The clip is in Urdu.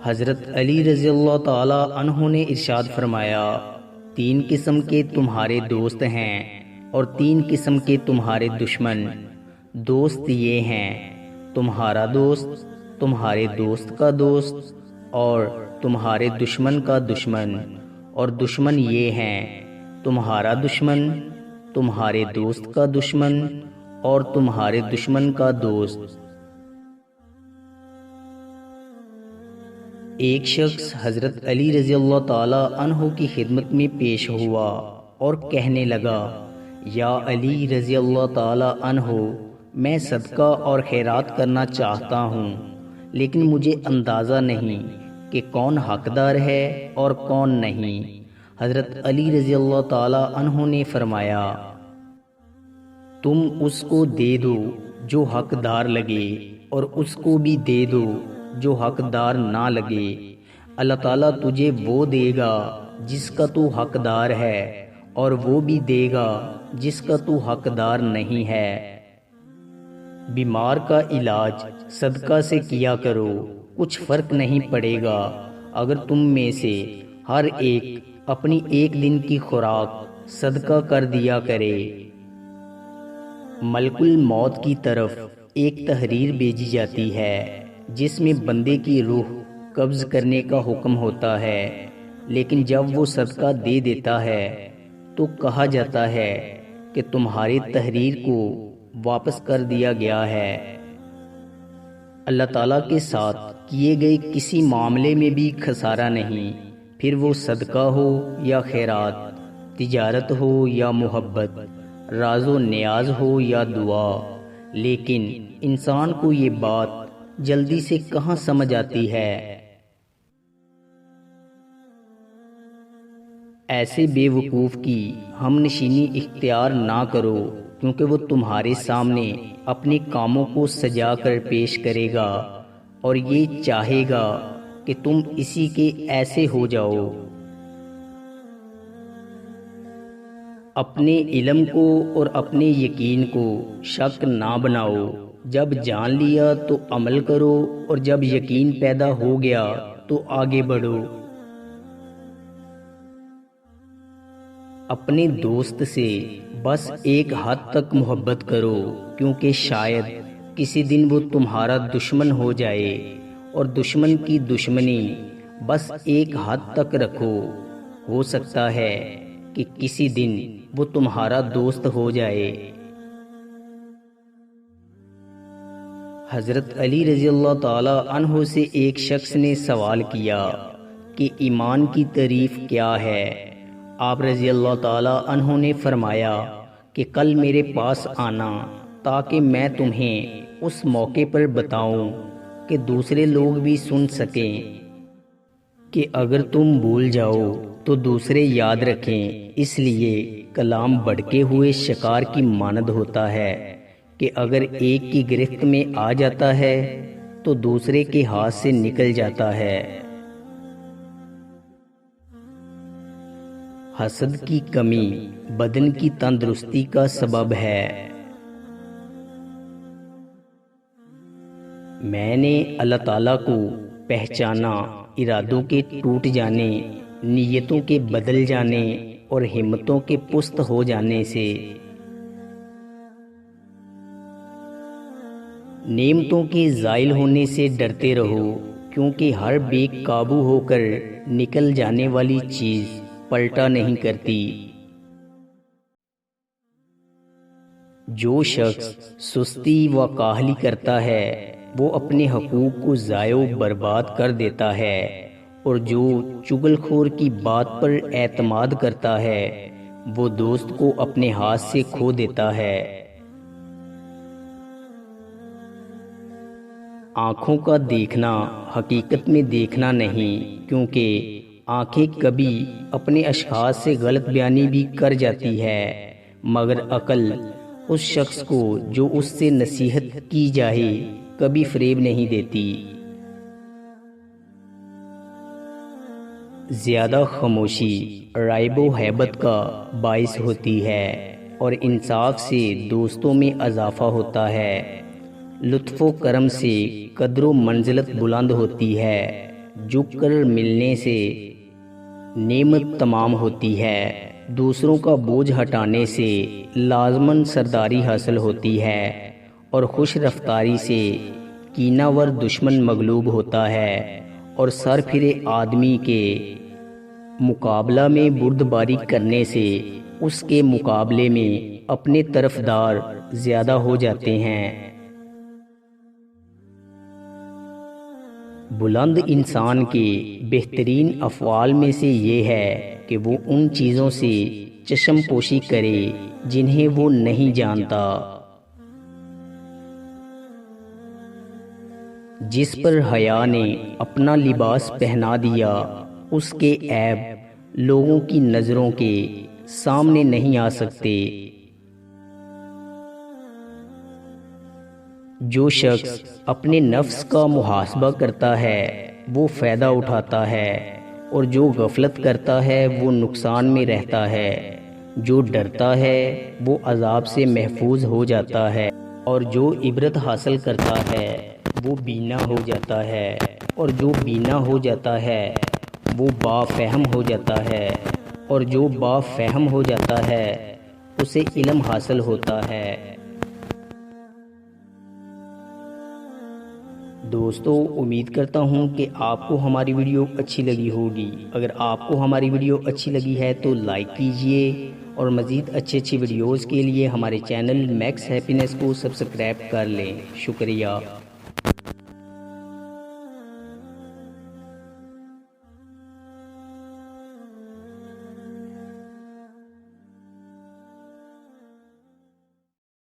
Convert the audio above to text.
حضرت علی رضی اللہ تعالی عنہ نے ارشاد فرمایا، تین قسم کے تمہارے دوست ہیں اور تین قسم کے تمہارے دشمن۔ دوست یہ ہیں، تمہارا دوست، تمہارے دوست کا دوست اور تمہارے دشمن کا دشمن، اور دشمن یہ ہیں، تمہارا دشمن، تمہارے دوست کا دشمن اور تمہارے دشمن کا دوست۔ ایک شخص حضرت علی رضی اللہ تعالی عنہ کی خدمت میں پیش ہوا اور کہنے لگا، یا علی رضی اللہ تعالی عنہ، میں صدقہ اور خیرات کرنا چاہتا ہوں، لیکن مجھے اندازہ نہیں کہ کون حقدار ہے اور کون نہیں۔ حضرت علی رضی اللہ تعالی عنہ نے فرمایا، تم اس کو دے دو جو حقدار لگے اور اس کو بھی دے دو جو حقدار نہ لگے۔ اللہ تعالیٰ تجھے وہ دے گا جس کا تو حقدار ہے، اور وہ بھی دے گا جس کا تو حقدار نہیں ہے۔ بیمار کا علاج صدقہ سے کیا کرو، کچھ فرق نہیں پڑے گا اگر تم میں سے ہر ایک اپنی ایک دن کی خوراک صدقہ کر دیا کرے۔ ملک الموت کی طرف ایک تحریر بھیجی جاتی ہے جس میں بندے کی روح قبض کرنے کا حکم ہوتا ہے، لیکن جب وہ صدقہ دے دیتا ہے تو کہا جاتا ہے کہ تمہاری تحریر کو واپس کر دیا گیا ہے۔ اللہ تعالیٰ کے ساتھ کیے گئے کسی معاملے میں بھی خسارہ نہیں، پھر وہ صدقہ ہو یا خیرات، تجارت ہو یا محبت، راز و نیاز ہو یا دعا۔ لیکن انسان کو یہ بات جلدی سے کہاں سمجھ آتی ہے۔ ایسے بے وقوف کی ہم نشینی اختیار نہ کرو، کیونکہ وہ تمہارے سامنے اپنے کاموں کو سجا کر پیش کرے گا اور یہ چاہے گا کہ تم اسی کے ایسے ہو جاؤ۔ اپنے علم کو اور اپنے یقین کو شک نہ بناؤ، جب جان لیا تو عمل کرو اور جب یقین پیدا ہو گیا تو آگے بڑھو۔ اپنے دوست سے بس ایک حد تک محبت کرو، کیونکہ شاید کسی دن وہ تمہارا دشمن ہو جائے، اور دشمن کی دشمنی بس ایک حد تک رکھو، ہو سکتا ہے کہ کسی دن وہ تمہارا دوست ہو جائے۔ حضرت علی رضی اللہ تعالی عنہ سے ایک شخص نے سوال کیا کہ ایمان کی تعریف کیا ہے؟ آپ رضی اللہ تعالی عنہ نے فرمایا کہ کل میرے پاس آنا تاکہ میں تمہیں اس موقع پر بتاؤں کہ دوسرے لوگ بھی سن سکیں، کہ اگر تم بھول جاؤ تو دوسرے یاد رکھیں۔ اس لیے کلام بھڑکے ہوئے شکار کی مانند ہوتا ہے کہ اگر ایک کی گرفت میں آ جاتا ہے تو دوسرے کے ہاتھ سے نکل جاتا ہے۔ حسد کی کمی بدن کی تندرستی کا سبب ہے۔ میں نے اللہ تعالیٰ کو پہچانا ارادوں کے ٹوٹ جانے، نیتوں کے بدل جانے اور ہمتوں کے پست ہو جانے سے۔ نعمتوں کے زائل ہونے سے ڈرتے رہو، کیونکہ ہر بے قابو ہو کر نکل جانے والی چیز پلٹا نہیں کرتی۔ جو شخص سستی و کاہلی کرتا ہے وہ اپنے حقوق کو ضائع و برباد کر دیتا ہے، اور جو چغل خور کی بات پر اعتماد کرتا ہے وہ دوست کو اپنے ہاتھ سے کھو دیتا ہے۔ آنکھوں کا دیکھنا حقیقت میں دیکھنا نہیں، کیونکہ آنکھیں کبھی اپنے اشخاص سے غلط بیانی بھی کر جاتی ہے، مگر عقل اس شخص کو جو اس سے نصیحت کی جائے کبھی فریب نہیں دیتی۔ زیادہ خاموشی رائب و ہیبت کا باعث ہوتی ہے، اور انصاف سے دوستوں میں اضافہ ہوتا ہے۔ لطف و کرم سے قدر و منزلت بلند ہوتی ہے، جھک کر ملنے سے نعمت تمام ہوتی ہے، دوسروں کا بوجھ ہٹانے سے لازماً سرداری حاصل ہوتی ہے، اور خوش رفتاری سے کینہ ور دشمن مغلوب ہوتا ہے، اور سر پھرے آدمی کے مقابلہ میں بردباری کرنے سے اس کے مقابلے میں اپنے طرفدار زیادہ ہو جاتے ہیں۔ بلند انسان کے بہترین افعال میں سے یہ ہے کہ وہ ان چیزوں سے چشم پوشی کرے جنہیں وہ نہیں جانتا۔ جس پر حیا نے اپنا لباس پہنا دیا، اس کے عیب لوگوں کی نظروں کے سامنے نہیں آ سکتے۔ جو شخص اپنے نفس کا محاسبہ کرتا ہے وہ فائدہ اٹھاتا ہے، اور جو غفلت کرتا ہے وہ نقصان میں رہتا ہے۔ جو ڈرتا ہے وہ عذاب سے محفوظ ہو جاتا ہے، اور جو عبرت حاصل کرتا ہے وہ بینا ہو جاتا ہے، اور جو بینا ہو جاتا ہے وہ بافہم ہو جاتا ہے، اور جو بافہم ہو جاتا ہے اسے علم حاصل ہوتا ہے۔ دوستو، امید کرتا ہوں کہ آپ کو ہماری ویڈیو اچھی لگی ہوگی۔ اگر آپ کو ہماری ویڈیو اچھی لگی ہے تو لائک کیجئے، اور مزید اچھی ویڈیوز کے لیے ہمارے چینل میکس ہیپینس کو سبسکرائب کر لیں۔ شکریہ۔